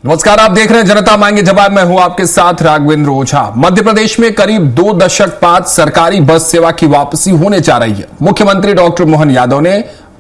नमस्कार, आप देख रहे हैं जनता मांगे जवाब। मैं हूं आपके साथ राघवेंद्र ओझा। मध्य प्रदेश में करीब 2 दशक बाद सरकारी बस सेवा की वापसी होने जा रही है। मुख्यमंत्री डॉक्टर मोहन यादव ने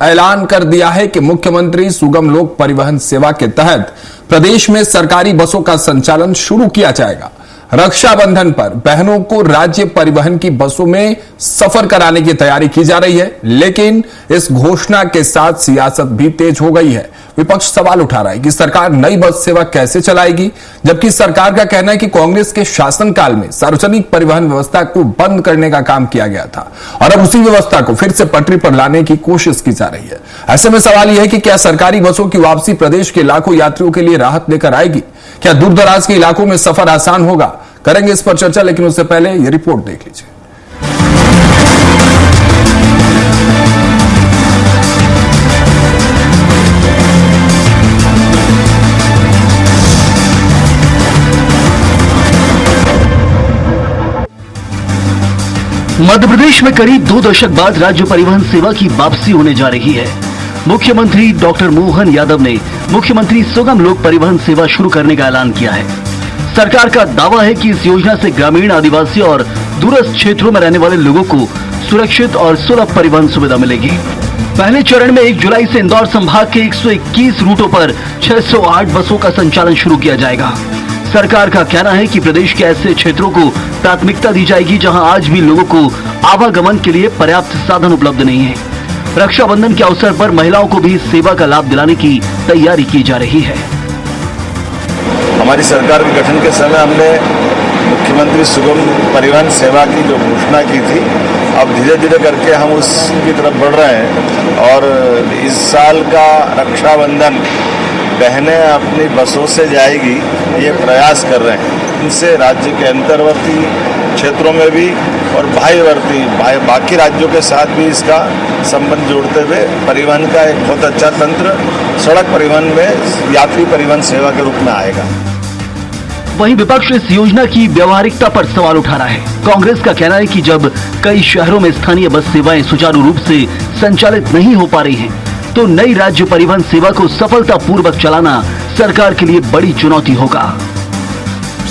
ऐलान कर दिया है कि मुख्यमंत्री सुगम लोक परिवहन सेवा के तहत प्रदेश में सरकारी बसों का संचालन शुरू किया जाएगा। रक्षाबंधन पर बहनों को राज्य परिवहन की बसों में सफर कराने की तैयारी की जा रही है, लेकिन इस घोषणा के साथ सियासत भी तेज हो गई है। विपक्ष सवाल उठा रहा है कि सरकार नई बस सेवा कैसे चलाएगी, जबकि सरकार का कहना है कि कांग्रेस के शासनकाल में सार्वजनिक परिवहन व्यवस्था को बंद करने का काम किया गया था और अब उसी व्यवस्था को फिर से पटरी पर लाने की कोशिश की जा रही है। ऐसे में सवाल यह है कि क्या सरकारी बसों की वापसी प्रदेश के लाखों यात्रियों के लिए राहत लेकर आएगी? क्या दूर दराज के इलाकों में सफर आसान होगा? करेंगे इस पर चर्चा, लेकिन उससे पहले यह रिपोर्ट देख लीजिए। मध्य प्रदेश में करीब 2 दशक बाद राज्य परिवहन सेवा की वापसी होने जा रही है। मुख्यमंत्री डॉक्टर मोहन यादव ने मुख्यमंत्री सुगम लोक परिवहन सेवा शुरू करने का ऐलान किया है। सरकार का दावा है कि इस योजना से ग्रामीण, आदिवासी और दूरस्थ क्षेत्रों में रहने वाले लोगों को सुरक्षित और सुलभ परिवहन सुविधा मिलेगी। पहले चरण में 1 जुलाई से इंदौर संभाग के 121 रूटों पर 608 बसों का संचालन शुरू किया जाएगा। सरकार का कहना है कि प्रदेश के ऐसे क्षेत्रों को प्राथमिकता दी जाएगी जहां आज भी लोगों को आवागमन के लिए पर्याप्त साधन उपलब्ध नहीं है। रक्षाबंधन के अवसर पर महिलाओं को भी सेवा का लाभ दिलाने की तैयारी की जा रही है। हमारी सरकार के गठन के समय हमने मुख्यमंत्री सुगम परिवहन सेवा की जो घोषणा की थी, अब धीरे धीरे करके हम उसकी तरफ बढ़ रहे हैं और इस साल का रक्षाबंधन बहनें अपनी बसों से जाएगी, ये प्रयास कर रहे हैं। इनसे राज्य के अंतर्वर्ती क्षेत्रों में भी और बाकी राज्यों के साथ भी इसका संबंध जोड़ते हुए परिवहन का एक बहुत अच्छा तंत्र सड़क परिवहन में यात्री परिवहन सेवा के रूप में आएगा। वहीं विपक्ष इस योजना की व्यवहारिकता पर सवाल उठा रहा है। कांग्रेस का कहना है कि जब कई शहरों में स्थानीय बस सेवाएं सुचारू रूप से संचालित नहीं हो पा रही हैं, तो नई राज्य परिवहन सेवा को सफलतापूर्वक चलाना सरकार के लिए बड़ी चुनौती होगा।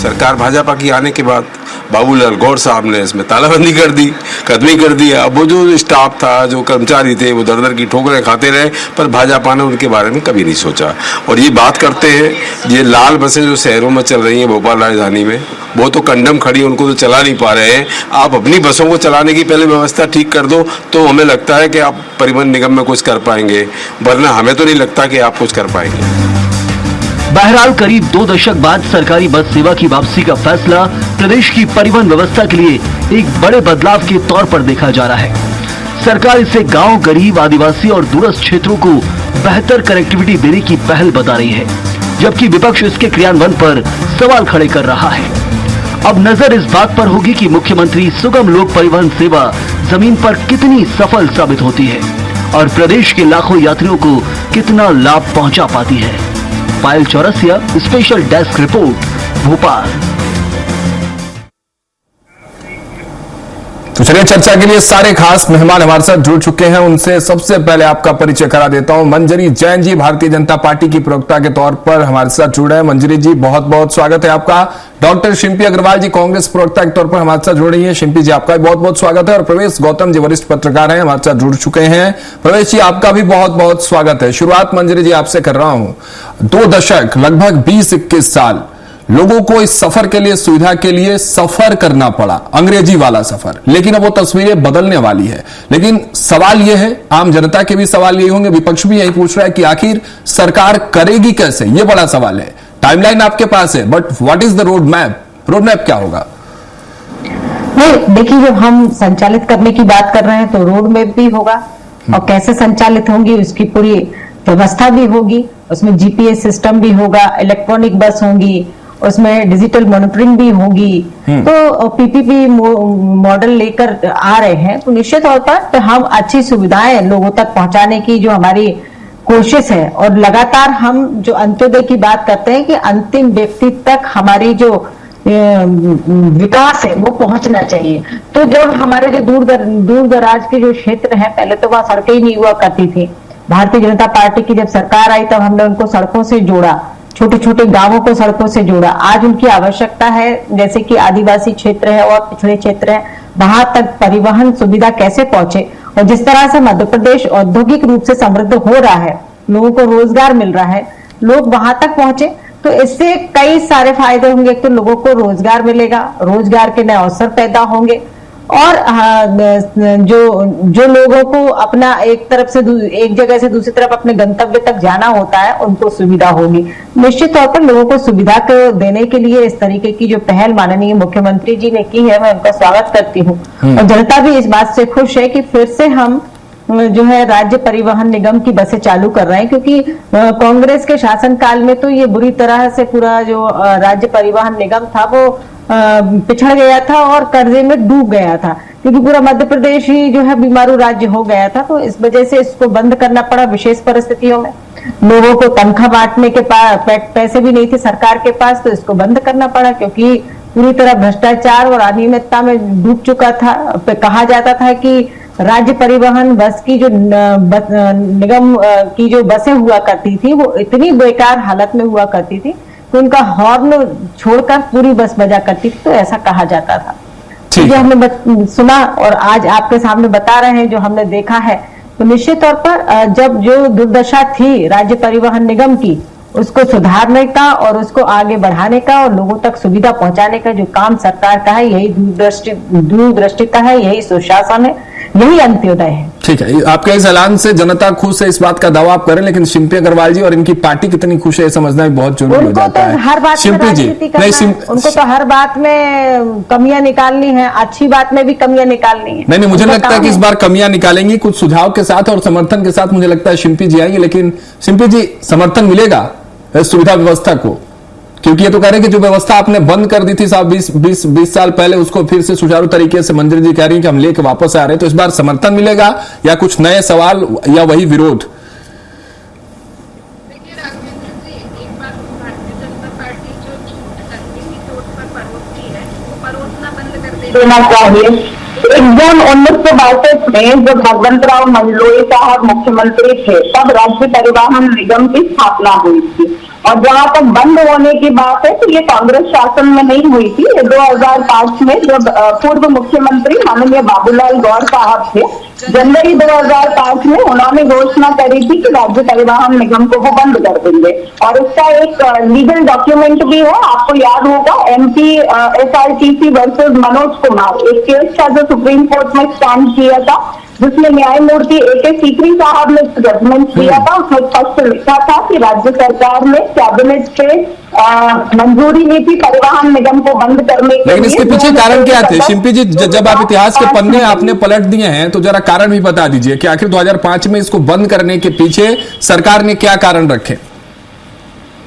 सरकार भाजपा की आने के बाद बाबूलाल गौर साहब ने इसमें तालाबंदी कर दी, खत्म कर दिया। अब वो जो स्टाफ था, जो कर्मचारी थे, वो दर दर की ठोकरें खाते रहे, पर भाजपा ने उनके बारे में कभी नहीं सोचा। और ये बात करते हैं, ये लाल बसें जो शहरों में चल रही हैं, भोपाल राजधानी में, वो तो कंडम खड़ी, उनको तो चला नहीं पा रहे हैं। आप अपनी बसों को चलाने की पहले व्यवस्था ठीक कर दो, तो हमें लगता है कि आप परिवहन निगम में कुछ कर पाएंगे, वरना हमें तो नहीं लगता कि आप कुछ कर पाएंगे। बहरहाल करीब 2 दशक बाद सरकारी बस सेवा की वापसी का फैसला प्रदेश की परिवहन व्यवस्था के लिए एक बड़े बदलाव के तौर पर देखा जा रहा है। सरकार इसे गांव, गरीब, आदिवासी और दूरस्थ क्षेत्रों को बेहतर कनेक्टिविटी देने की पहल बता रही है, जबकि विपक्ष इसके क्रियान्वयन पर सवाल खड़े कर रहा है। अब नजर इस बात पर होगी कि मुख्यमंत्री सुगम लोक परिवहन सेवा जमीन पर कितनी सफल साबित होती है और प्रदेश के लाखों यात्रियों को कितना लाभ पहुंचा पाती है। Payal Chaurasia, special desk report, Bhopal. तो चलिए, चर्चा के लिए सारे खास मेहमान हमारे साथ जुड़ चुके हैं। उनसे सबसे पहले आपका परिचय करा देता हूं। मंजरी जैन जी भारतीय जनता पार्टी की प्रवक्ता के तौर पर हमारे साथ जुड़े हैं। मंजरी जी, बहुत बहुत स्वागत है आपका। डॉक्टर शिंपी अग्रवाल जी कांग्रेस प्रवक्ता के तौर पर हमारे साथ जुड़ रही है। शिंपी जी, आपका भी बहुत बहुत स्वागत है। और प्रवेश गौतम जी वरिष्ठ पत्रकार हैं, हमारे साथ जुड़ चुके हैं। प्रवेश जी, आपका भी बहुत बहुत स्वागत है। शुरुआत मंजरी जी आपसे कर रहा हूं। 2 दशक, लगभग 20-21 साल लोगों को इस सफर के लिए, सुविधा के लिए सफर करना पड़ा, अंग्रेजी वाला सफर। लेकिन अब वो तस्वीरें बदलने वाली है। लेकिन सवाल यह है, आम जनता के भी सवाल यही होंगे, विपक्ष भी यही पूछ रहा है कि आखिर सरकार करेगी कैसे? ये बड़ा सवाल है। टाइमलाइन आपके पास है, but what is the road map? Road map क्या होगा? नहीं, देखिए, जब हम संचालित करने की बात कर रहे हैं तो रोड मैप भी होगा और कैसे संचालित होंगी उसकी पूरी व्यवस्था भी होगी। उसमें जीपीएस सिस्टम भी होगा, इलेक्ट्रॉनिक बस होंगी, उसमें डिजिटल मॉनिटरिंग भी होगी। तो पीपीपी मॉडल लेकर आ रहे हैं, तो निश्चित तौर पर तो हम अच्छी सुविधाएं लोगों तक पहुंचाने की जो हमारी कोशिश है, और लगातार हम जो अंत्योदय की बात करते हैं कि अंतिम व्यक्ति तक हमारी जो विकास है वो पहुंचना चाहिए। तो जब हमारे जो दूर दराज के जो क्षेत्र हैं, पहले तो वहां सड़कें ही नहीं हुआ करती थी। भारतीय जनता पार्टी की जब सरकार आई तब हमने उनको सड़कों से जोड़ा। छोटे छोटे गांवों को सड़कों से जोड़ा। आज उनकी आवश्यकता है, जैसे कि आदिवासी क्षेत्र है और पिछड़े क्षेत्र है, वहां तक परिवहन सुविधा कैसे पहुंचे। और जिस तरह से मध्य प्रदेश औद्योगिक रूप से समृद्ध हो रहा है, लोगों को रोजगार मिल रहा है, लोग वहां तक पहुंचे, तो इससे कई सारे फायदे होंगे। एक तो लोगों को रोजगार मिलेगा, रोजगार के नए अवसर पैदा होंगे, और जो लोगों को अपना एक तरफ से एक जगह से दूसरी तरफ अपने गंतव्य तक जाना होता है, उनको सुविधा होगी। निश्चित तौर पर लोगों को सुविधा को देने के लिए इस तरीके की जो पहल माननीय मुख्यमंत्री जी ने की है, मैं उनका स्वागत करती हूँ। और जनता भी इस बात से खुश है कि फिर से हम जो है राज्य परिवहन निगम की बसें चालू कर रहे हैं, क्योंकि कांग्रेस के शासनकाल में तो ये बुरी तरह से पूरा जो राज्य परिवहन निगम था वो पिछड़ गया था और कर्जे में डूब गया था, क्योंकि पूरा मध्य प्रदेश ही जो है बीमारू राज्य हो गया था। तो इस वजह से इसको बंद करना पड़ा विशेष परिस्थितियों में। लोगों को तनख्वाह बांटने के पैसे भी नहीं थे सरकार के पास, तो इसको बंद करना पड़ा, क्योंकि पूरी तरह भ्रष्टाचार और अनियमितता में डूब चुका था। कहा जाता था कि राज्य परिवहन बस की जो निगम की जो बसें हुआ करती थी वो इतनी बेकार हालत में हुआ करती थी कि उनका हॉर्न छोड़कर पूरी बस बजा करती थी, तो ऐसा कहा जाता था। जो हमने सुना और आज आपके सामने बता रहे हैं, जो हमने देखा है, तो निश्चित तौर पर जब जो दुर्दशा थी राज्य परिवहन निगम की, उसको सुधारने का और उसको आगे बढ़ाने का और लोगों तक सुविधा पहुंचाने का जो काम सरकार का है, यही दूरदृष्टिता है, यही सुशासन है, यही अंत्योदय है। ठीक है, आपके इस ऐलान से जनता खुश है, इस बात का दावा आप करें, लेकिन शिल्पी अग्रवाल जी और इनकी पार्टी कितनी खुश है, समझना भी बहुत जरूरी हो जाता है। हर बात शिल्पी जी, उनको तो हर बात में कमियां निकालनी है, अच्छी बात में भी कमियां निकालनी है। नहीं, मुझे लगता है कि इस बार कमियां निकालेंगी कुछ सुझाव के साथ और समर्थन के साथ। मुझे लगता है शिल्पी जी आएंगे, लेकिन शिल्पी जी, समर्थन मिलेगा इस सुविधा व्यवस्था को? क्योंकि ये तो कह रहे हैं कि जो व्यवस्था आपने बंद कर दी थी साहब 20 साल पहले, उसको फिर से सुचारू तरीके से मंत्री जी कह रही हैं कि हम लेके वापस आ रहे हैं, तो इस बार समर्थन मिलेगा या कुछ नए सवाल या वही विरोध? देखिए राघवेंद्र जी, एक बार भारतीय जनता पार्टी जो झूठ करने की चोट पर परोसती है, वो परोसना बंद कर देना चाहिए। 1 जून 1962 में जब भगवंत राव मंडलोई साहब मुख्यमंत्री थे, तब राज्य परिवहन निगम की स्थापना हुई थी। और जहां तक बंद होने की बात है, तो ये कांग्रेस शासन में नहीं हुई थी। ये 2005 में जब पूर्व मुख्यमंत्री माननीय बाबूलाल गौर साहब थे, जनवरी 2005 में उन्होंने घोषणा करी थी कि राज्य परिवहन निगम को वो बंद कर देंगे। और इसका एक लीगल डॉक्यूमेंट भी है, आपको याद होगा, MP SRTC versus Manoj Kumar, एक केस था जो सुप्रीम कोर्ट में स्टैंड किया था, जिसमें न्यायमूर्ति AK सीकरी साहब ने जजमेंट दिया था। उसमें स्पष्ट लिखा था कि राज्य सरकार ने कैबिनेट से मंजूरी ली थी परिवहन निगम को बंद करने के लिए। लेकिन इसके पीछे कारण क्या थे शिल्पी जी? जब आप इतिहास के पन्ने आपने पलट दिए हैं, तो जरा कारण भी बता दीजिए कि आखिर 2005 में इसको बंद करने के पीछे सरकार ने क्या कारण रखे?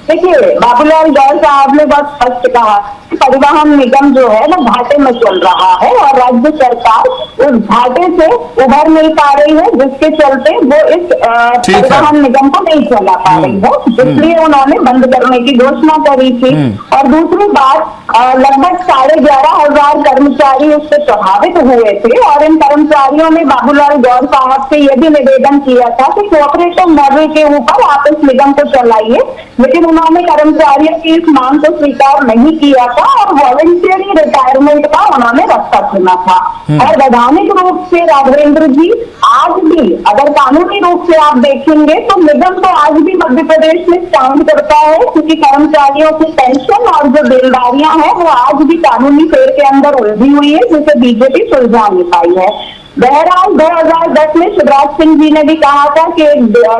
देखिए, बाबूलाल गौर साहब ने बहुत स्पष्ट कहा कि परिवहन निगम जो है वो घाटे में चल रहा है और राज्य सरकार उस घाटे से उभर नहीं पा रही है, जिसके चलते वो इस परिवहन निगम को नहीं चला पा रही है, इसलिए उन्होंने बंद करने की घोषणा करी थी। और दूसरी बात, लगभग 11,500 कर्मचारी उससे प्रभावित हुए थे और इन कर्मचारियों ने बाबूलाल गौर साहब से यह भी निवेदन किया था कि कोऑपरेटिव मॉडल के ऊपर आप इस निगम को चलाइए, लेकिन उन्होंने कर्मचारियों की इस मांग को स्वीकार नहीं किया था और वॉलंटियरी रिटायरमेंट का उन्होंने रास्ता चुना था। और वैधानिक रूप से राघवेंद्र जी, आज भी अगर कानूनी रूप से आप देखेंगे तो निगम तो आज भी मध्य प्रदेश में स्टैंड करता है, क्योंकि कर्मचारियों की पेंशन और जो देनदारियां हैं वो आज भी कानूनी फेर के अंदर उलझी हुई है, जिसे बीजेपी सुलझा नहीं पाई है। बहरहाल 2010 में शिवराज सिंह जी ने भी कहा था कि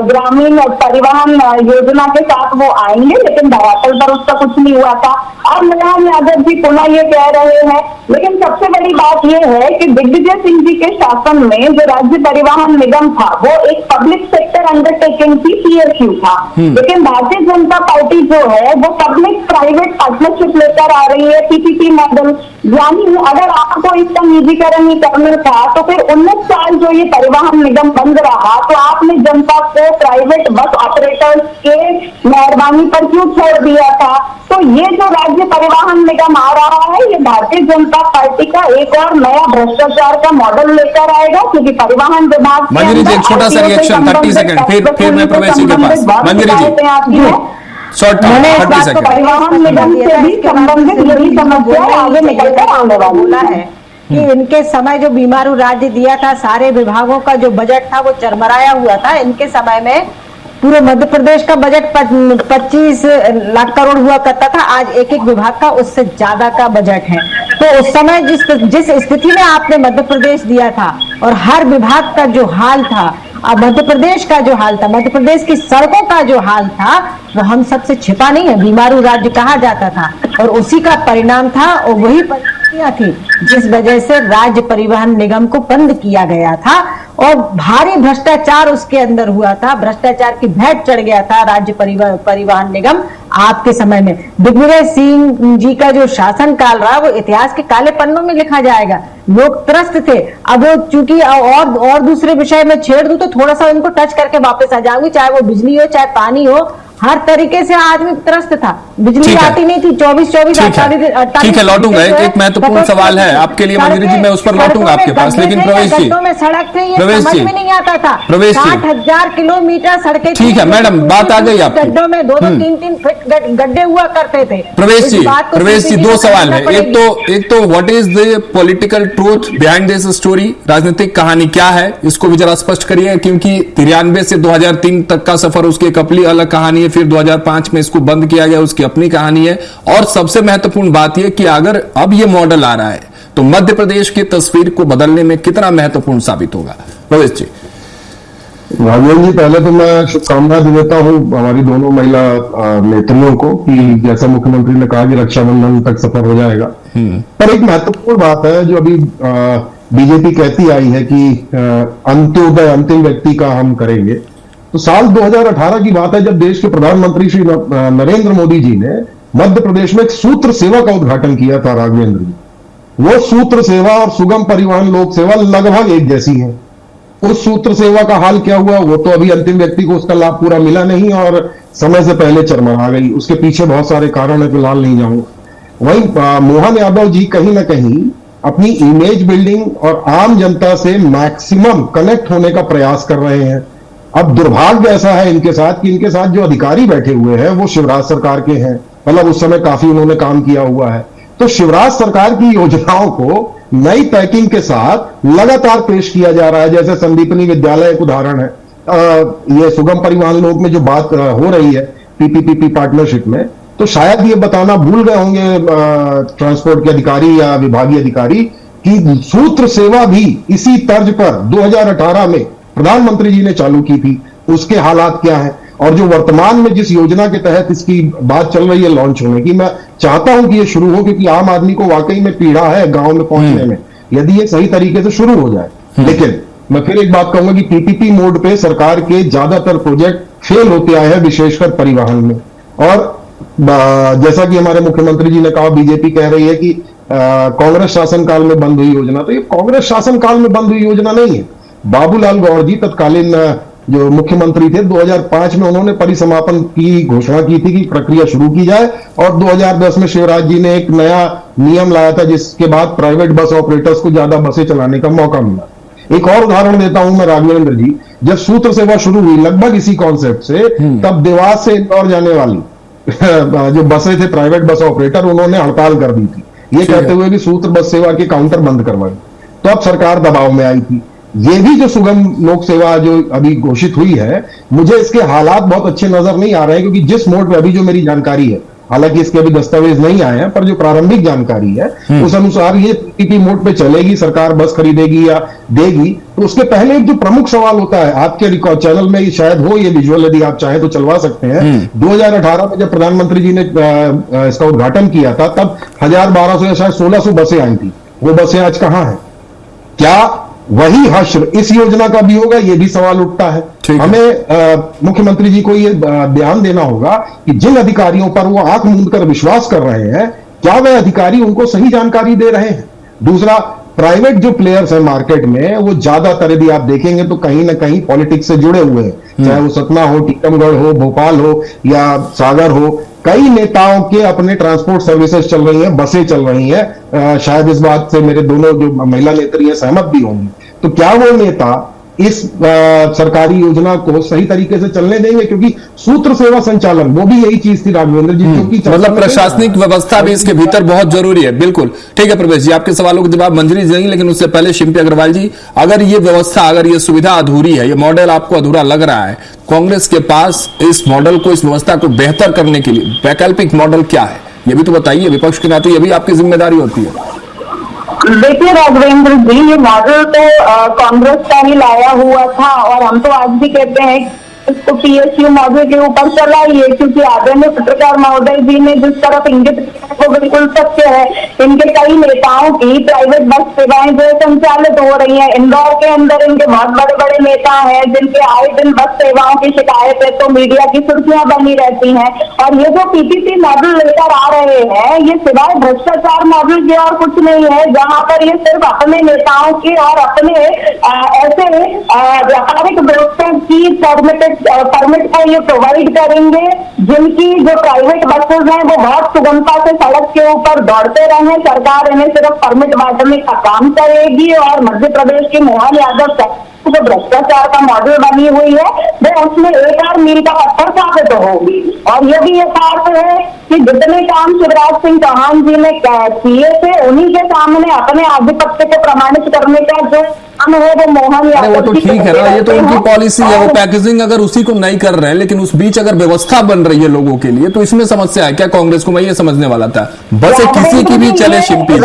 ग्रामीण परिवहन योजना के साथ वो आएंगे, लेकिन धरातल पर उसका कुछ नहीं हुआ था। अब मुलायम यादव जी पुनः ये कह रहे हैं, लेकिन सबसे बड़ी बात ये है कि दिग्विजय सिंह जी के शासन में जो राज्य परिवहन निगम था वो एक पब्लिक सेक्टर अंडरटेकिंग थी, PSU था, लेकिन भारतीय जनता पार्टी जो है वो पब्लिक प्राइवेट पार्टनरशिप लेकर आ रही है, PPP मॉडल। यानी अगर आपको इसका निजीकरण ही करना था तो फिर 19 साल जो ये परिवहन निगम बंद रहा, तो आपने जनता को प्राइवेट बस ऑपरेटर्स के मेहरबानी पर क्यों छोड़ दिया था? तो ये जो राज्य परिवहन निगम आ रहा है, ये भारतीय जनता पार्टी का एक और नया भ्रष्टाचार का मॉडल लेकर आएगा, क्योंकि परिवहन विभाग मंजरी जी, एक छोटा सा रिएक्शन, 30 सेकंड, फिर मैं प्रवेश जी के पास। मंजरी जी, शॉर्ट मैंने इस 30 बात को सेकंड। परिवहन निगम से भी संबंधित यही समस्या आगे निकल कर आने वाली बोला है कि इनके समय जो बीमारू राज्य दिया था, सारे विभागों का जो बजट था वो चरमराया हुआ था। इनके समय में पूरे मध्य प्रदेश का बजट 25 लाख करोड़ हुआ करता था, आज एक एक विभाग का उससे ज्यादा का बजट है। तो उस समय जिस स्थिति में आपने मध्य प्रदेश दिया था और हर विभाग का जो हाल था, अब मध्य प्रदेश का जो हाल था, मध्य प्रदेश की सड़कों का जो हाल था, वो हम सबसे छिपा नहीं है, बीमारू राज्य कहा जाता था और उसी का परिणाम था और वही परिस्थितियां थी जिस वजह से राज्य परिवहन निगम को बंद किया गया था और भारी भ्रष्टाचार उसके अंदर हुआ था, भ्रष्टाचार की भेंट चढ़ गया था राज्य परिवहन निगम आपके समय में। दिग्विजय सिंह जी का जो शासन काल रहा वो इतिहास के काले पन्नों में लिखा जाएगा। लोग त्रस्त थे। अब वो चूंकि और दूसरे विषय में छेड़ दूं तो थोड़ा सा इनको टच करके वापस आ जाऊंगी, चाहे वो बिजली हो चाहे पानी हो, हर तरीके से आदमी त्रस्त था। बिजली आती नहीं थी 24 ठीक है, लौटूंगा। एक महत्वपूर्ण सवाल है आपके लिए मंजरी जी, मैं उस पर लौटूंगा आपके पास, लेकिन प्रवेश जी, में सड़क थे, ये प्रवेश समझ जी, में नहीं आता था। प्रवेश जी, 60,000 किलोमीटर सड़कें, ठीक है मैडम, बात आ गई आपकी। गड्ढों में 2-3 फीट गड्ढे हुआ करते थे। प्रवेश जी, दो सवाल है। एक तो what is the political truth behind this story, राजनीतिक कहानी क्या है, इसको भी जरा स्पष्ट करिए, क्योंकि 93 से 2003 तक का सफर उसकी एक अपनी अलग कहानी है, फिर 2005 में इसको बंद किया गया, उसकी अपनी कहानी है। और सबसे महत्वपूर्ण बात यह कि अगर अब ये मॉडल आ रहा है तो मध्य प्रदेश की तस्वीर को बदलने में कितना महत्वपूर्ण साबित होगा। प्रवेश जी। राजेंद्र जी, पहले तो मैं शुभकामनाएं देता हूं हमारी दोनों महिला नेत्रियों को कि जैसा मुख्यमंत्री ने कहा कि रक्षाबंधन तक सफर हो जाएगा। पर एक महत्वपूर्ण बात है जो अभी बीजेपी कहती आई है कि अंत्योदय अंतिम व्यक्ति का हम करेंगे। तो साल 2018 की बात है जब देश के प्रधानमंत्री श्री नरेंद्र मोदी जी ने मध्य प्रदेश में एक सूत्र सेवा का उद्घाटन किया था। राघवेंद्र जी, वो सूत्र सेवा और सुगम परिवहन लोक सेवा लगभग एक जैसी है। उस सूत्र सेवा का हाल क्या हुआ, वो तो अभी अंतिम व्यक्ति को उसका लाभ पूरा मिला नहीं और समय से पहले चरमरा गई। उसके पीछे बहुत सारे कारण है, फिलहाल नहीं जाऊंगा। वहीं मोहन यादव जी कहीं ना कहीं अपनी इमेज बिल्डिंग और आम जनता से मैक्सिमम कनेक्ट होने का प्रयास कर रहे हैं। अब दुर्भाग्य ऐसा है इनके साथ कि इनके साथ जो अधिकारी बैठे हुए हैं वो शिवराज सरकार के हैं, मतलब उस समय काफी उन्होंने काम किया हुआ है। तो शिवराज सरकार की योजनाओं को नई पैकिंग के साथ लगातार पेश किया जा रहा है। जैसे संदीपनी विद्यालय एक उदाहरण है। ये सुगम परिवहन लोक में जो बात हो रही है पीपीपी पार्टनरशिप में, तो शायद ये बताना भूल गए होंगे ट्रांसपोर्ट के अधिकारी या विभागीय अधिकारी कि सूत्र सेवा भी इसी तर्ज पर 2018 में प्रधानमंत्री जी ने चालू की थी। उसके हालात क्या हैं और जो वर्तमान में जिस योजना के तहत इसकी बात चल रही है लॉन्च होने की, मैं चाहता हूं कि ये शुरू हो, क्योंकि आम आदमी को वाकई में पीड़ा है गांव में पहुंचने में, यदि ये सही तरीके से शुरू हो जाए। लेकिन मैं फिर एक बात कहूंगा कि पीपीपी मोड पे सरकार के ज्यादातर प्रोजेक्ट फेल होते आए हैं, विशेषकर परिवहन में। और जैसा कि हमारे मुख्यमंत्री जी ने कहा, बीजेपी कह रही है कि कांग्रेस शासनकाल में बंद हुई योजना, तो ये कांग्रेस शासनकाल में बंद हुई योजना नहीं है। बाबूलाल गौर जी तत्कालीन जो मुख्यमंत्री थे 2005 में उन्होंने परिसमापन की घोषणा की थी कि प्रक्रिया शुरू की जाए और 2010 में शिवराज जी ने एक नया नियम लाया था जिसके बाद प्राइवेट बस ऑपरेटर्स को ज्यादा बसें चलाने का मौका मिला। एक और उदाहरण देता हूं मैं राघवेंद्र जी, जब सूत्र सेवा शुरू हुई लगभग इसी कॉन्सेप्ट से, तब देवास से इंदौर जाने वाली जो बसें थे प्राइवेट बस ऑपरेटर, उन्होंने हड़ताल कर दी थी, ये कहते हुए कि सूत्र बस सेवा के काउंटर बंद करवाए। तो अब सरकार दबाव में आई थी। ये भी जो सुगम लोक सेवा जो अभी घोषित हुई है, मुझे इसके हालात बहुत अच्छे नजर नहीं आ रहे हैं, क्योंकि जिस मोड में अभी जो मेरी जानकारी है, हालांकि इसके अभी दस्तावेज नहीं आए हैं, पर जो प्रारंभिक जानकारी है उस अनुसार ये पीपीपी मोड पे चलेगी, सरकार बस खरीदेगी या देगी। तो उसके पहले एक जो प्रमुख सवाल होता है, आपके रिकॉर्ड चैनल में शायद हो ये विजुअल, यदि आप चाहें तो चलवा सकते हैं। 2018 में जब प्रधानमंत्री जी ने इसका उद्घाटन किया था, तब 1200 या शायद 1600 बसें आई थी। वो बसें आज कहां हैं? क्या वही हश्र इस योजना का भी होगा? ये भी सवाल उठता है। हमें मुख्यमंत्री जी को ये ध्यान देना होगा कि जिन अधिकारियों पर वो आंख मूंद कर विश्वास कर रहे हैं, क्या वह अधिकारी उनको सही जानकारी दे रहे हैं? दूसरा, प्राइवेट जो प्लेयर्स हैं मार्केट में, वो ज्यादातर यदि आप देखेंगे तो कहीं ना कहीं पॉलिटिक्स से जुड़े हुए हैं, चाहे वो सतना हो, टीकमगढ़ हो, भोपाल हो या सागर हो। कई नेताओं के अपने ट्रांसपोर्ट सर्विसेज चल रही हैं, बसें चल रही हैं। शायद इस बात से मेरे दोनों जो महिला नेत्री हैं सहमत भी होंगी। तो क्या वो नेता इस सरकारी योजना को सही तरीके से चलने देंगे, क्योंकि सूत्र सेवा संचालन वो भी यही चीज थी राघवेंद्र जी, क्योंकि मतलब प्रशासनिक व्यवस्था भी इसके भीतर बहुत जरूरी है। बिल्कुल ठीक है प्रवेश जी, आपके सवालों के जवाब मंजरी देंगे, लेकिन उससे पहले शिल्पी अग्रवाल जी, अगर ये व्यवस्था, अगर ये सुविधा अधूरी है, ये मॉडल आपको अधूरा लग रहा है, कांग्रेस के पास इस मॉडल को, इस व्यवस्था को बेहतर करने के लिए वैकल्पिक मॉडल क्या है, ये भी तो बताइए। विपक्ष के नाते ये भी आपकी जिम्मेदारी होती है। देखिए राघवेंद्र जी, ये मॉडल तो कांग्रेस का ही लाया हुआ था, और हम तो आज भी कहते हैं इसको पीएसयू मॉडल के ऊपर चलाइए, क्योंकि आदरणीय पत्रकार महोदय जी ने जिस तरफ इंगित किया वो बिल्कुल सत्य है। इनके कई नेताओं की प्राइवेट बस सेवाएं जो संचालित हो रही हैं, इंदौर के अंदर इनके बहुत बड़े बड़े नेता हैं जिनके आए दिन बस सेवाओं की शिकायत है तो मीडिया की सुर्खियां बनी रहती हैं। और ये जो पीपीपी मॉडल लेकर आ रहे हैं, ये सिवाय भ्रष्टाचार मॉडल के और कुछ नहीं है, जहां पर ये सिर्फ अपने नेताओं के और अपने ऐसे व्यापारिक व्यवस्था की परमिट को ये प्रोवाइड करेंगे जिनकी जो प्राइवेट बसेज हैं वो बहुत सुगमता से सड़क के ऊपर दौड़ते रहे। सरकार इन्हें सिर्फ परमिट बांटने का काम करेगी, और मध्य प्रदेश के मोहन यादव जो भ्रष्टाचार का मॉडल बनी हुई है वो उसमें एक और मील का पत्थर साबित होगी। और ये भी यथार्थ है कि जितने काम शिवराज सिंह चौहान जी ने किए थे, उन्हीं के सामने अपने आधिपत्य को प्रमाणित करने का जो काम है वो मोहन यादव। वो तो ठीक है ना, ये तो उनकी पॉलिसी है, वो पैकेजिंग अगर उसी को नहीं कर रहे हैं, लेकिन उस बीच अगर व्यवस्था बन रही है लोगों के लिए, तो इसमें समस्या है क्या कांग्रेस को? मैं ये समझने वाला था। बस किसी की भी चले शिल्पी जी,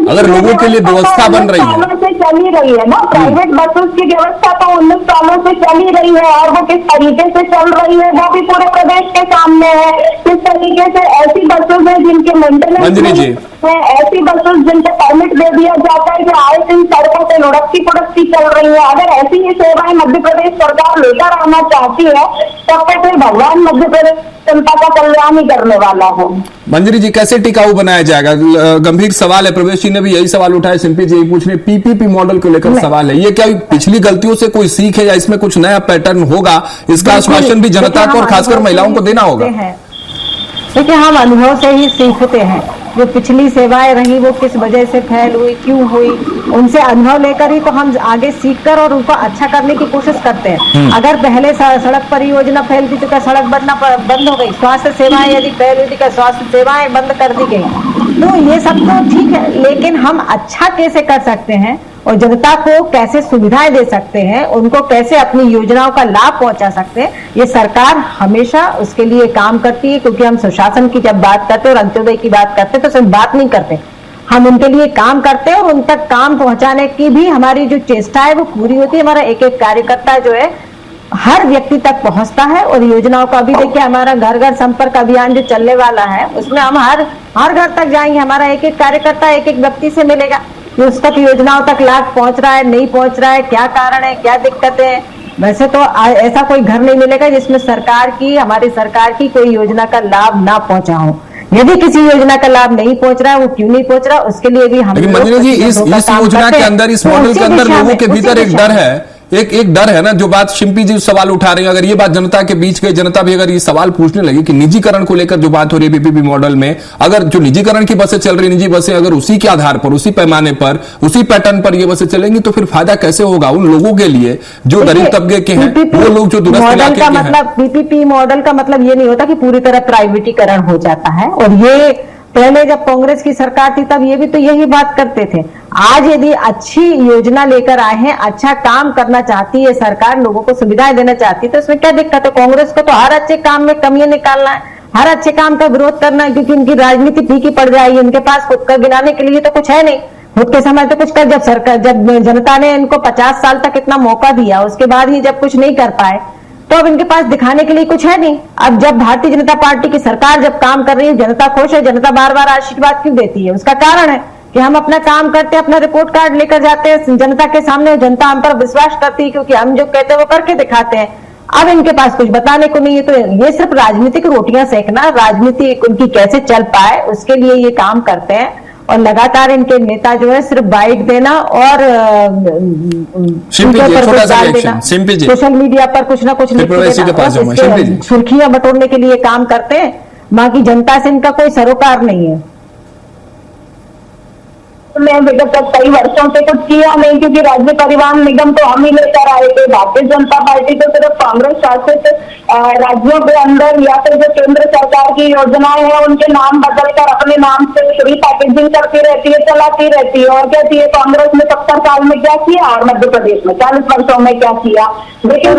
अगर लोगों के लिए व्यवस्था बन रही है, चली रही है ना, प्राइवेट बसेस की व्यवस्था तो 19 सालों से चली रही है, और वो किस तरीके से चल रही है वो भी पूरे प्रदेश के सामने है। किस तरीके से ऐसी बसेस है जिनके मेंटेनेंस है, ऐसी बसेस जिनके परमिट दे दिया जाता है जो आए दिन सड़कों पे लुढ़कती पुढ़कती चल रही है। अगर ऐसी ही सेवाएं मध्य प्रदेश सरकार लेकर आना चाहती है तब तो फिर भगवान मध्य प्रदेश जनता का कल्याण ही करने वाला हो। मंजरी जी, कैसे टिकाऊ बनाया जाएगा? गंभीर सवाल है। प्रवेश जी ने भी यही सवाल उठाया, शिल्पी जी पूछ रहे, पीपीपी मॉडल को लेकर सवाल है। ये क्या पिछली गलतियों से कोई सीख है या इसमें कुछ नया पैटर्न होगा? इसका आश्वासन भी जनता को और खासकर महिलाओं को देना होगा। देखिए, हम अनुभव से ही सीखते हैं। जो पिछली सेवाएं रही वो किस वजह से फैल हुई, क्यों हुई, उनसे अनुभव लेकर ही तो हम आगे सीखकर और उनको अच्छा करने की कोशिश करते हैं। अगर पहले सड़क परियोजना फैलती तो क्या सड़क बनना बंद हो गई? स्वास्थ्य सेवाएं यदि फैल हुई तो क्या स्वास्थ्य सेवाएं बंद कर दी गई? तो ये सब तो ठीक है, लेकिन हम अच्छा कैसे कर सकते हैं और जनता को कैसे सुविधाएं दे सकते हैं, उनको कैसे अपनी योजनाओं का लाभ पहुंचा सकते हैं, ये सरकार हमेशा उसके लिए काम करती है। क्योंकि हम सुशासन की जब बात करते हैं और अंत्योदय की बात करते हैं तो सिर्फ बात नहीं करते, हम उनके लिए काम करते हैं और उन तक काम पहुंचाने की भी हमारी जो चेष्टा है वो पूरी होती है। हमारा एक एक कार्यकर्ता जो है हर व्यक्ति तक पहुंचता है, और योजनाओं का भी देखिए, हमारा घर घर संपर्क अभियान जो चलने वाला है उसमें हम हर घर तक जाएंगे। हमारा एक एक कार्यकर्ता एक एक व्यक्ति से मिलेगा कि उस तक योजनाओं तक लाभ पहुंच रहा है, नहीं पहुंच रहा है, क्या कारण है, क्या दिक्कतें हैं। वैसे तो ऐसा कोई घर नहीं मिलेगा जिसमें हमारी सरकार की कोई योजना का लाभ ना पहुंचा हो। यदि किसी योजना का लाभ नहीं पहुंच रहा है, वो क्यों नहीं पहुंच रहा, उसके लिए भी हम। लेकिन मंजरी जी, इस योजना के अंदर, इस मॉडल के अंदर लोगों के भीतर एक डर है, एक डर है ना, जो बात शिल्पी जी सवाल उठा रहे हैं। अगर ये बात जनता के बीच गई, जनता भी अगर ये सवाल पूछने लगी कि निजीकरण को लेकर जो बात हो रही है पीपीपी मॉडल में, अगर जो निजीकरण की बसें चल रही, निजी बसें अगर उसी के आधार पर, उसी पैमाने पर, उसी पैटर्न पर ये बसें चलेंगी तो फिर फायदा कैसे होगा उन लोगों के लिए जो गरीब तबके के हैं, वो लोग जो दूरस्थ इलाके के हैं। मतलब पीपीपी मॉडल का मतलब ये नहीं होता कि पूरी तरह प्राइवेटीकरण हो जाता है। और ये पहले जब कांग्रेस की सरकार थी तब ये भी तो यही बात करते थे। आज यदि अच्छी योजना लेकर आए हैं, अच्छा काम करना चाहती है सरकार, लोगों को सुविधाएं देना चाहती है, तो इसमें क्या दिक्कत है? कांग्रेस को तो हर अच्छे काम में कमियां निकालना है, हर अच्छे काम का विरोध करना है, क्योंकि इनकी राजनीति फीकी पड़ जाएगी। इनके पास खुद का गिनाने के लिए तो कुछ है नहीं, खुद के समय तो कुछ कर। जब जनता ने इनको 50 साल तक इतना मौका दिया, उसके बाद ही जब कुछ नहीं कर पाए तो अब इनके पास दिखाने के लिए कुछ है नहीं। अब जब भारतीय जनता पार्टी की सरकार जब काम कर रही है, जनता खुश है, जनता बार बार आशीर्वाद क्यों देती है? उसका कारण है कि हम अपना काम करते हैं, अपना रिपोर्ट कार्ड लेकर जाते हैं जनता के सामने, जनता हम पर विश्वास करती है क्योंकि हम जो कहते हैं वो करके दिखाते हैं। अब इनके पास कुछ बताने को नहीं है, तो ये सिर्फ राजनीतिक रोटियां सेकना, राजनीति उनकी कैसे चल पाए उसके लिए ये काम करते हैं। और लगातार इनके नेता जो है सिर्फ बाइट देना और सोशल मीडिया पर कुछ ना कुछ लिख देना, सुर्खियां बटोरने के लिए काम करते हैं। बाकी जनता से इनका कोई सरोकार नहीं है। में विगत कई वर्षों से कुछ किया नहीं, क्योंकि राज्य परिवहन निगम तो हम ही लेकर आए थे। भारतीय जनता पार्टी तो सिर्फ कांग्रेस शासित राज्यों के अंदर या फिर जो केंद्र सरकार की योजनाएं हैं उनके नाम बदलकर अपने नाम से फ्री पैकेजिंग करती रहती है, चलाती रहती है और कहती है कांग्रेस ने 70 साल में क्या किया और मध्य प्रदेश में 40 वर्षों में क्या किया। लेकिन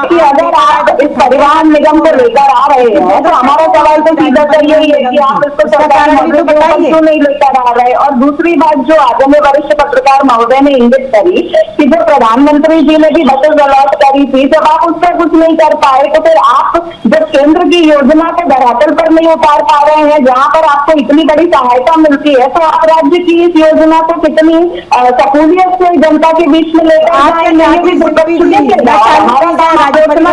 कि अगर आप इस परिवहन निगम को लेकर आ रहे हैं तो हमारा सवाल तो सीधा सा यही है कि आप इसको सरकार क्यों नहीं लेकर आ रहे। और दूसरी बात जो आगे में वरिष्ठ पत्रकार महोदय ने इंगित करी कि जो प्रधानमंत्री जी ने भी बसेस अलॉट करी थी, जब आप उस पर कुछ नहीं कर पाए तो फिर आप जब केंद्र की योजना को धरातल पर नहीं उतार पा रहे हैं, जहां पर आपको इतनी बड़ी सहायता मिलती है, तो आप राज्य की इस योजना को कितनी सकूलियत से जनता के बीच में लेकर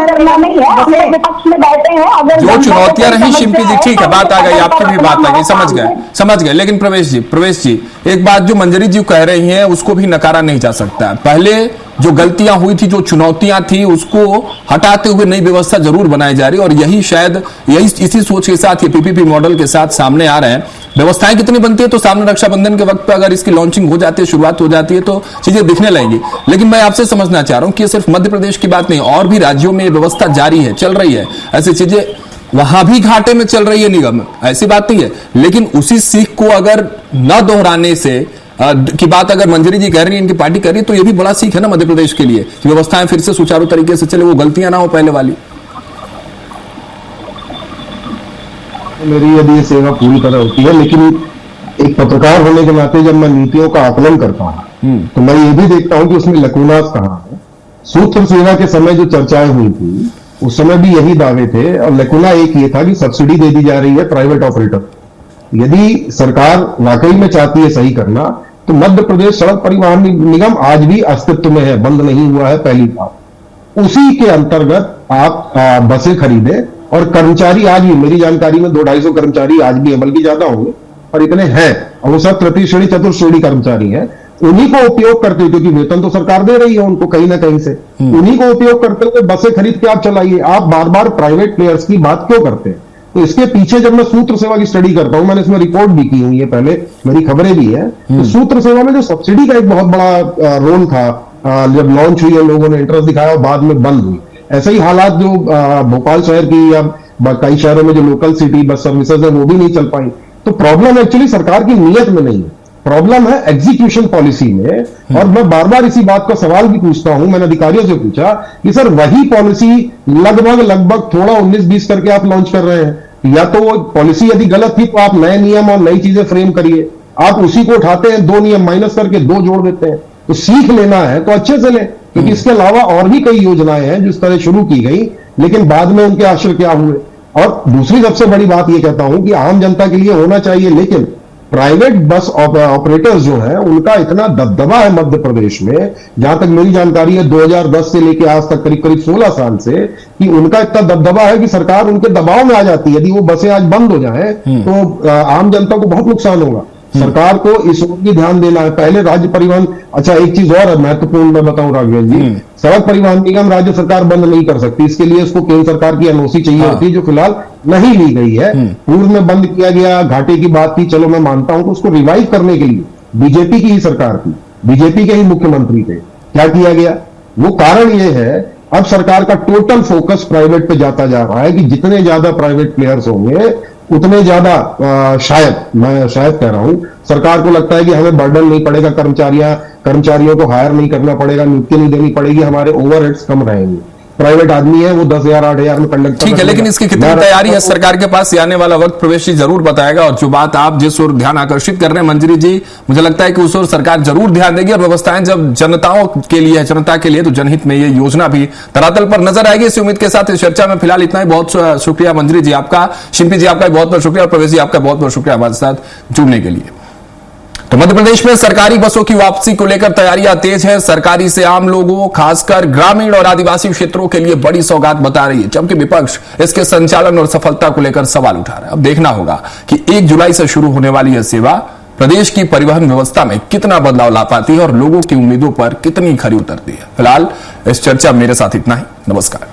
करना नहीं है। हम विपक्ष में बैठे हैं, अगर जो चुनौतियां रही शिल्पी जी, ठीक है, बात आ गई, आपकी भी बात आ गई, समझ गए। लेकिन प्रवेश जी एक बात जो मंजरी जी कह रही हैं उसको भी नकारा नहीं जा सकता। पहले जो गलतियां हुई थी, जो चुनौतियां थी, उसको हटाते हुए नई व्यवस्था जरूर बनाई जा रही है और यही शायद इसी सोच के साथ ये पीपीपी मॉडल के साथ सामने आ रहे हैं। व्यवस्थाएं कितनी बनती है तो सामने रक्षाबंधन के वक्त पे अगर इसकी लॉन्चिंग हो जाती है, शुरुआत हो जाती है तो चीजें दिखने लगेंगी। लेकिन मैं आपसे समझना चाह रहा हूं कि ये सिर्फ मध्य प्रदेश की बात नहीं, और भी राज्यों में ये व्यवस्था जारी है, चल रही है, ऐसी चीजें वहां भी घाटे में चल रही है निगम, ऐसी बात नहीं है। लेकिन उसी सीख को अगर न दोहराने से की बात अगर मंजरी जी कह रही है, इनकी पार्टी कर रही है, तो ये भी बड़ा सीख है ना मध्य प्रदेश के लिए कि व्यवस्थाएं फिर से सुचारू तरीके से चले, वो गलतियां ना हो पहले वाली। मेरी यदि ये सेवा पूरी तरह होती है, लेकिन एक पत्रकार होने के नाते जब मैं नीतियों का आकलन करता हूं तो मैं ये भी देखता हूं कि उसमें लकूनास कहां है। सूत्र सेवा के समय जो चर्चाएं हुई थी उस समय भी यही दावे थे और लकूना एक ये था कि सब्सिडी दे दी जा रही है प्राइवेट ऑपरेटर। यदि सरकार वाकई में चाहती है सही करना तो मध्य प्रदेश सड़क परिवहन निगम आज भी अस्तित्व में है, बंद नहीं हुआ है। पहली बात, उसी के अंतर्गत आप बसें खरीदे और कर्मचारी आज भी, मेरी जानकारी में 200-250 कर्मचारी आज भी है, बल्कि ज्यादा होंगे और इतने हैं, और वो सब तृतीय श्रेणी चतुर्थ श्रेणी कर्मचारी हैं। उन्हीं को उपयोग करते हुए, क्योंकि वेतन तो सरकार दे रही है उनको कहीं ना कहीं से, उन्हीं को उपयोग करते हुए बसें खरीद के आप चलाइए। आप बार बार प्राइवेट प्लेयर्स की बात क्यों करते हैं? तो इसके पीछे जब मैं सूत्र सेवा की स्टडी करता हूं, मैंने इसमें रिपोर्ट भी की हुई है, पहले मेरी खबरें भी है, तो सूत्र सेवा में जो सब्सिडी का एक बहुत बड़ा रोल था, जब लॉन्च हुई है लोगों ने इंटरेस्ट दिखाया और बाद में बंद हुई। ऐसे ही हालात जो भोपाल शहर की या कई शहरों में जो लोकल सिटी बस सर्विसेज है वो भी नहीं चल पाई। तो प्रॉब्लम एक्चुअली सरकार की नीयत में नहीं है, प्रॉब्लम है एग्जीक्यूशन पॉलिसी में। और मैं बार बार इसी बात का सवाल भी पूछता हूं, मैंने अधिकारियों से पूछा कि सर वही पॉलिसी लगभग थोड़ा 19-20 करके आप लॉन्च कर रहे हैं, या तो वो पॉलिसी यदि गलत थी तो आप नए नियम और नई चीजें फ्रेम करिए। आप उसी को उठाते हैं, 2 नियम माइनस करके 2 जोड़ देते हैं। तो सीख लेना है तो अच्छे से लें, क्योंकि इसके अलावा और भी कई योजनाएं हैं जिस तरह शुरू की गई लेकिन बाद में उनके आश्रय क्या हुए। और दूसरी सबसे बड़ी बात यह कहता हूं कि आम जनता के लिए होना चाहिए, लेकिन प्राइवेट बस ऑपरेटर्स जो हैं उनका इतना दबदबा है मध्य प्रदेश में, जहां तक मेरी जानकारी है 2010 से लेकर आज तक करीब 16 साल से, कि उनका इतना दबदबा है कि सरकार उनके दबाव में आ जाती है। यदि वो बसें आज बंद हो जाएं तो आम जनता को बहुत नुकसान होगा। सरकार को इस ओर भी ध्यान देना है। पहले राज्य परिवहन, अच्छा एक चीज और महत्वपूर्ण मैं बताऊं राघवेंद्र जी, सड़क परिवहन निगम राज्य सरकार बंद नहीं कर सकती, इसके लिए इसको केंद्र सरकार की एनओसी चाहिए होती है, जो फिलहाल नहीं ली गई है। पूर्व में बंद किया गया, घाटे की बात थी, चलो मैं मानता हूं, तो उसको रिवाइव करने के लिए बीजेपी की ही सरकार थी, बीजेपी के ही मुख्यमंत्री थे, क्या किया गया? वो कारण ये है अब सरकार का टोटल फोकस प्राइवेट पे जाता जा रहा है कि जितने ज्यादा प्राइवेट प्लेयर्स होंगे उतने ज्यादा मैं शायद कह रहा हूं, सरकार को लगता है कि हमें बर्डन नहीं पड़ेगा, कर्मचारियों को हायर नहीं करना पड़ेगा, नियुक्ति नहीं देनी पड़ेगी, हमारे ओवरहेड्स कम रहेंगे। प्राइवेट आदमी है वो 10,000 8,000 में कंडक्टर, ठीक है, लेकिन इसकी कितनी तैयारी है सरकार के पास, ये आने वाला वक्त प्रवेश जी जरूर बताएगा। और जो बात आप जिस ओर ध्यान आकर्षित कर रहे हैं मंजरी जी, मुझे लगता है कि उस ओर सरकार जरूर ध्यान देगी और व्यवस्थाएं जब जनताओं के लिए है, जनता के लिए, तो जनहित में ये योजना भी धरातल पर नजर आएगी। इसी उम्मीद के साथ इस चर्चा में फिलहाल इतना ही। बहुत शुक्रिया मंजरी जी आपका, शिल्पी जी आपका बहुत बहुत शुक्रिया और प्रवेश जी आपका बहुत बहुत शुक्रिया हमारे साथ जुड़ने के लिए। तो मध्य प्रदेश में सरकारी बसों की वापसी को लेकर तैयारियां तेज है। सरकारी से आम लोगों, खासकर ग्रामीण और आदिवासी क्षेत्रों के लिए बड़ी सौगात बता रही है, जबकि विपक्ष इसके संचालन और सफलता को लेकर सवाल उठा रहा है। अब देखना होगा कि 1 जुलाई से शुरू होने वाली यह सेवा प्रदेश की परिवहन व्यवस्था में कितना बदलाव ला पाती है और लोगों की उम्मीदों पर कितनी खरी उतरती है। फिलहाल इस चर्चा मेरे साथ इतना ही। नमस्कार।